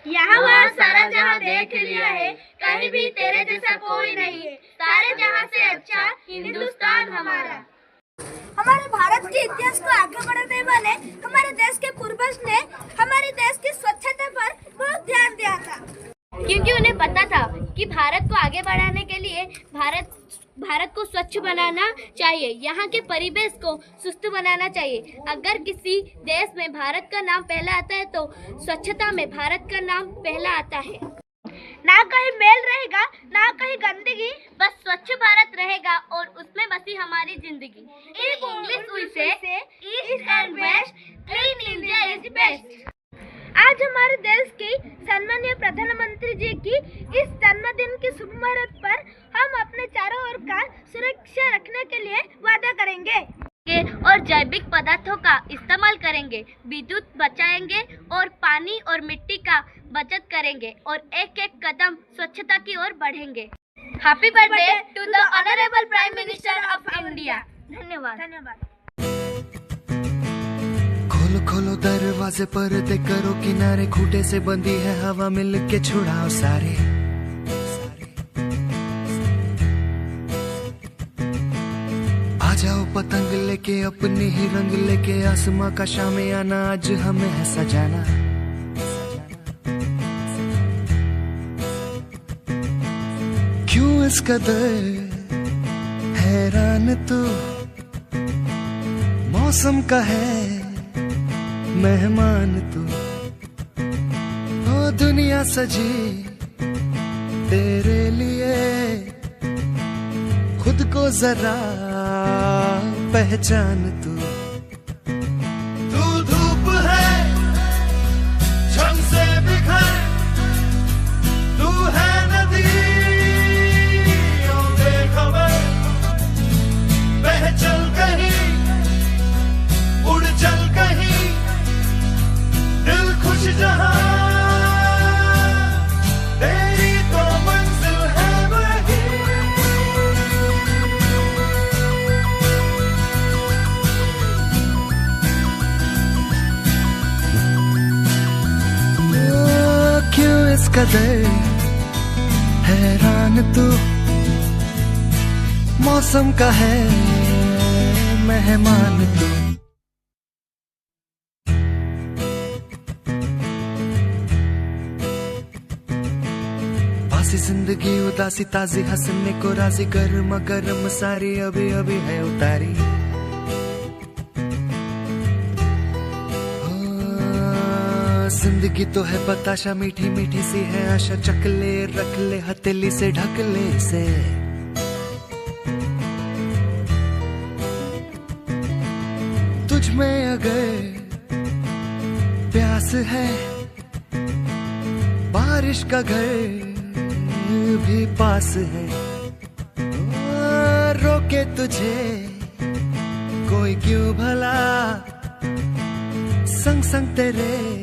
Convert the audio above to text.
यहाँ वहाँ सारा जहाँ देख लिया है, कहीं भी तेरे जैसा कोई नहीं है। सारे जहाँ से अच्छा हिंदुस्तान हमारा। हमारे भारत के इतिहास को आगे बढ़ाने वाले हमारे देश के पूर्वज ने हमारे देश की स्वच्छता पर बहुत ध्यान दिया था, क्योंकि उन्हें पता था कि भारत को आगे बढ़ाने के लिए भारत को स्वच्छ बनाना चाहिए, यहाँ के परिवेश को सुस्त बनाना चाहिए। अगर किसी देश में भारत का नाम पहला आता है तो स्वच्छता में भारत का नाम पहला आता है। ना कहीं मैल रहेगा, ना कहीं गंदगी, बस स्वच्छ भारत रहेगा और उसमें बसी हमारी जिंदगी। In English we say east and west, clean India is best. आज हमारे देश की सम्मानीय प्रधानमंत्री जी की इस जन्मदिन की शुभ मुहूर्त पर हम अपने चारों ओर का सुरक्षा रखने के लिए वादा करेंगे और जैविक पदार्थों का इस्तेमाल करेंगे, विद्युत बचाएंगे और पानी और मिट्टी का बचत करेंगे और एक एक कदम स्वच्छता की ओर बढ़ेंगे। Happy birthday to the honourable prime minister of India. धन्यवाद। खोलो खोलो दरवाजे, पर्दे करो किनारे, खूंटे से बंधी है हवा, मिल के छुड़ाओ सारे। आ जाओ पतंग लेके, अपने ही रंग लेके, आसमां का शामे आना आज हमें है सजाना। क्यों इस कदर हैरान तू, मौसम का है मेहमान तू, ओ दुनिया सजी तेरे लिए, खुद को जरा पहचान तू। तू धूप है झम से बिखर, तू है नदी बेखबर, बह चल कहीं, उड़ चल कहीं, दिल खुश जहां, तेरी तो मंजिल है वही। क्यों इस कदर हैरान तू, मौसम का है मेहमान तू। पासी जिंदगी उदासी ताजी, हंसने को राजी, गर्मा गर्म सारी अभी अभी है उतारी। जिंदगी तो है बताशा, मीठी मीठी सी है आशा, चकले रख ले हथेली से ढक ले से। तुझ में अगर प्यास है, बारिश का घर भी पास है, रोके तुझे कोई क्यों भला, संग संग तेरे